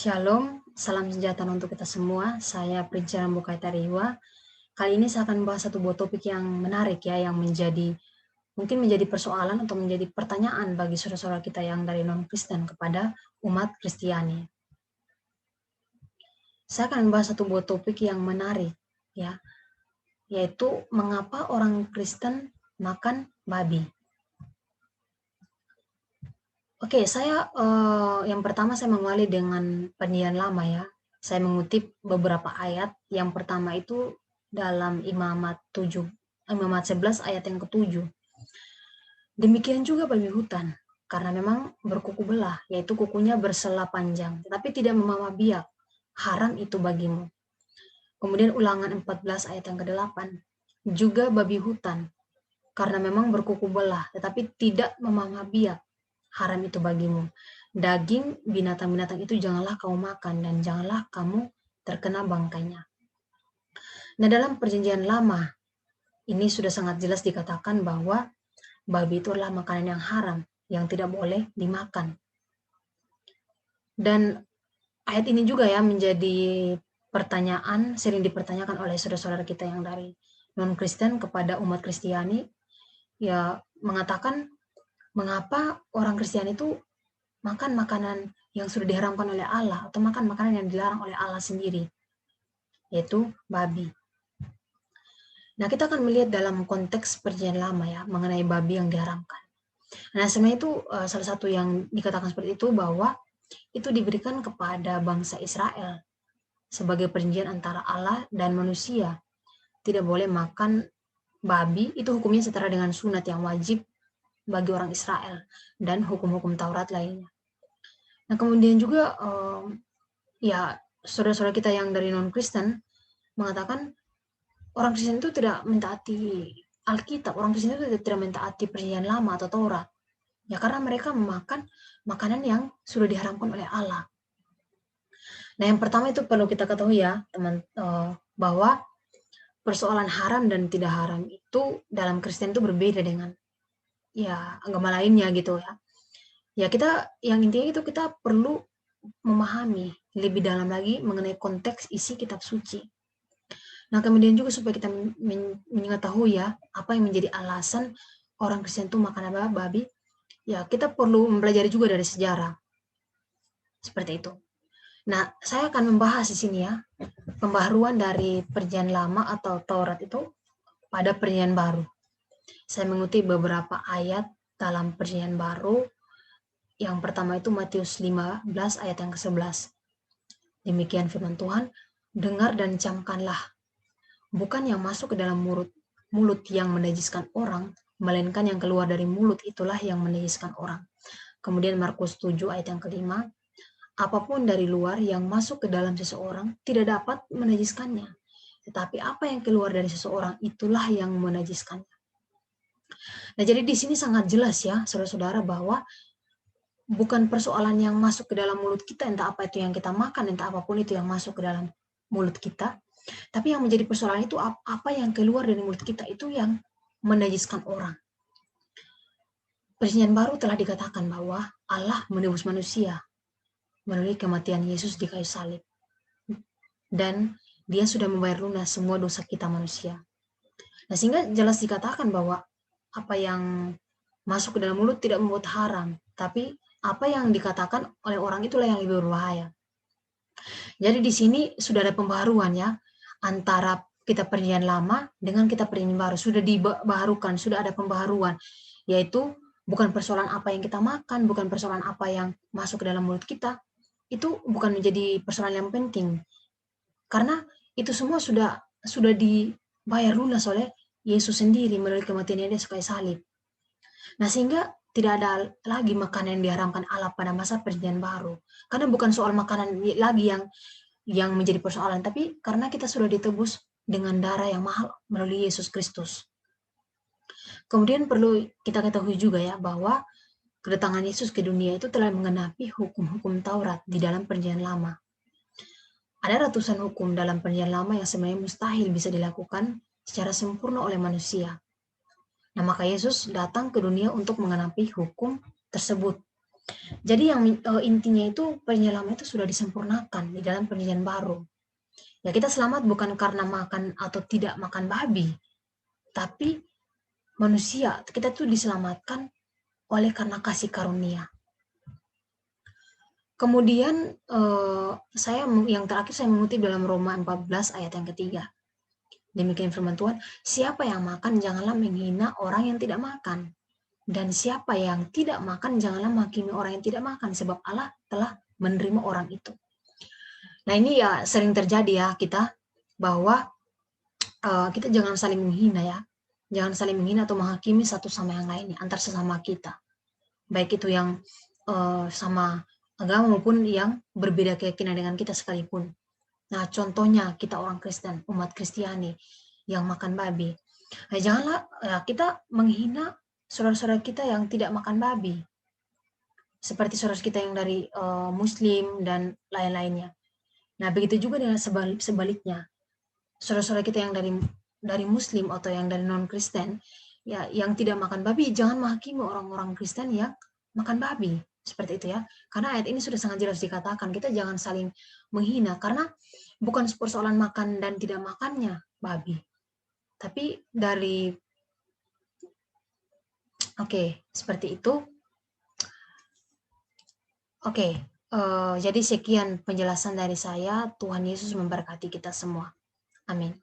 Shalom, salam sejahtera untuk kita semua. Saya Prince Rambukai Tariwa. Kali ini saya akan membahas satu buah topik yang menarik ya, yang mungkin menjadi persoalan atau menjadi pertanyaan bagi saudara-saudara kita yang dari non-Kristen kepada umat Kristiani. Saya akan membahas satu buah topik yang menarik ya, yaitu mengapa orang Kristen makan babi. Oke, yang pertama saya mengawali dengan Perjanjian Lama ya. Saya mengutip beberapa ayat. Yang pertama itu dalam Imamat 11 ayat yang ke-7. Demikian juga babi hutan, karena memang berkuku belah, yaitu kukunya bersela panjang, tetapi tidak memamah biak. Haram itu bagimu. Kemudian Ulangan 14 ayat yang ke-8. Juga babi hutan, karena memang berkuku belah, tetapi tidak memamah biak. Haram itu bagimu. Daging binatang-binatang itu janganlah kamu makan dan janganlah kamu terkena bangkainya. Nah, dalam Perjanjian Lama ini sudah sangat jelas dikatakan bahwa babi itu adalah makanan yang haram, yang tidak boleh dimakan. Dan ayat ini juga ya menjadi pertanyaan, sering dipertanyakan oleh saudara-saudara kita yang dari non-Kristen kepada umat Kristiani, ya mengatakan mengapa orang Kristiani itu makan makanan yang sudah diharamkan oleh Allah atau makan makanan yang dilarang oleh Allah sendiri, yaitu babi. Nah, kita akan melihat dalam konteks Perjanjian Lama ya mengenai babi yang diharamkan. Nah, sebenarnya itu salah satu yang dikatakan seperti itu bahwa itu diberikan kepada bangsa Israel sebagai perjanjian antara Allah dan manusia. Tidak boleh makan babi, itu hukumnya setara dengan sunat yang wajib bagi orang Israel dan hukum-hukum Taurat lainnya. Nah, kemudian juga ya saudara-saudara kita yang dari non-Kristen mengatakan orang Kristen itu tidak mentaati Alkitab, orang Kristen itu tidak mentaati Perjanjian Lama atau Taurat. Ya karena mereka memakan makanan yang sudah diharamkan oleh Allah. Nah, yang pertama itu perlu kita ketahui ya, teman, bahwa persoalan haram dan tidak haram itu dalam Kristen itu berbeda dengan ya agama lainnya gitu ya. Ya kita yang intinya itu kita perlu memahami lebih dalam lagi mengenai konteks isi kitab suci. Nah, kemudian juga supaya kita mengetahui ya apa yang menjadi alasan orang Kristen itu makan babi, ya kita perlu mempelajari juga dari sejarah. Seperti itu. Nah, saya akan membahas di sini ya pembaharuan dari Perjanjian Lama atau Taurat itu pada Perjanjian Baru. Saya mengutip beberapa ayat dalam Perjanjian Baru. Yang pertama itu Matius 15 ayat yang ke-11. Demikian firman Tuhan, dengar dan camkanlah, bukan yang masuk ke dalam mulut yang menajiskan orang, melainkan yang keluar dari mulut itulah yang menajiskan orang. Kemudian Markus 7 ayat yang ke-5, apapun dari luar yang masuk ke dalam seseorang tidak dapat menajiskannya, tetapi apa yang keluar dari seseorang itulah yang menajiskannya. Nah, jadi di sini sangat jelas ya, saudara-saudara, bahwa bukan persoalan yang masuk ke dalam mulut kita, entah apa itu yang kita makan, entah apapun itu yang masuk ke dalam mulut kita, tapi yang menjadi persoalan itu apa yang keluar dari mulut kita itu yang menajiskan orang. Perjanjian Baru telah dikatakan bahwa Allah menebus manusia melalui kematian Yesus di kayu salib. Dan dia sudah membayar lunas semua dosa kita manusia. Nah, sehingga jelas dikatakan bahwa apa yang masuk ke dalam mulut tidak membuat haram, tapi apa yang dikatakan oleh orang itulah yang lebih berbahaya. Jadi di sini sudah ada pembaharuan ya antara kitab Perjanjian Lama dengan kitab Perjanjian Baru, sudah dibaharukan, sudah ada pembaharuan, yaitu bukan persoalan apa yang kita makan, bukan persoalan apa yang masuk ke dalam mulut kita, itu bukan menjadi persoalan yang penting, karena itu semua sudah dibayar lunas oleh Yesus sendiri melalui kematian Dia di kayu salib. Nah, sehingga tidak ada lagi makanan yang diharamkan Allah pada masa Perjanjian Baru, karena bukan soal makanan lagi yang menjadi persoalan, tapi karena kita sudah ditebus dengan darah yang mahal melalui Yesus Kristus. Kemudian perlu kita ketahui juga ya bahwa kedatangan Yesus ke dunia itu telah menggenapi hukum-hukum Taurat di dalam Perjanjian Lama. Ada ratusan hukum dalam Perjanjian Lama yang sebenarnya mustahil bisa dilakukan secara sempurna oleh manusia. Nah, maka Yesus datang ke dunia untuk menggenapi hukum tersebut. Jadi yang intinya itu penyelaman itu sudah disempurnakan di dalam perjanjian baru. Ya kita selamat bukan karena makan atau tidak makan babi, tapi manusia kita tuh diselamatkan oleh karena kasih karunia. Kemudian saya yang terakhir saya mengutip dalam Roma 14 ayat yang ketiga. Demikian firman Tuhan, siapa yang makan janganlah menghina orang yang tidak makan. Dan siapa yang tidak makan janganlah menghakimi orang yang tidak makan, sebab Allah telah menerima orang itu. Nah ini ya sering terjadi ya kita, bahwa kita jangan saling menghina ya. Jangan saling menghina atau menghakimi satu sama yang lainnya, antar sesama kita. Baik itu yang sama agama maupun yang berbeda keyakinan dengan kita sekalipun. Nah, contohnya kita orang Kristen, umat Kristiani yang makan babi. Nah, janganlah kita menghina saudara-saudara kita yang tidak makan babi. Seperti saudara kita yang dari Muslim dan lain-lainnya. Nah, begitu juga dengan sebaliknya. Saudara-saudara kita yang dari Muslim atau yang dari non-Kristen, ya yang tidak makan babi, jangan menghakimi orang-orang Kristen yang makan babi. Seperti itu ya. Karena ayat ini sudah sangat jelas dikatakan, kita jangan saling menghina. Karena bukan persoalan makan dan tidak makannya babi. Tapi dari, seperti itu. Jadi sekian penjelasan dari saya. Tuhan Yesus memberkati kita semua. Amin.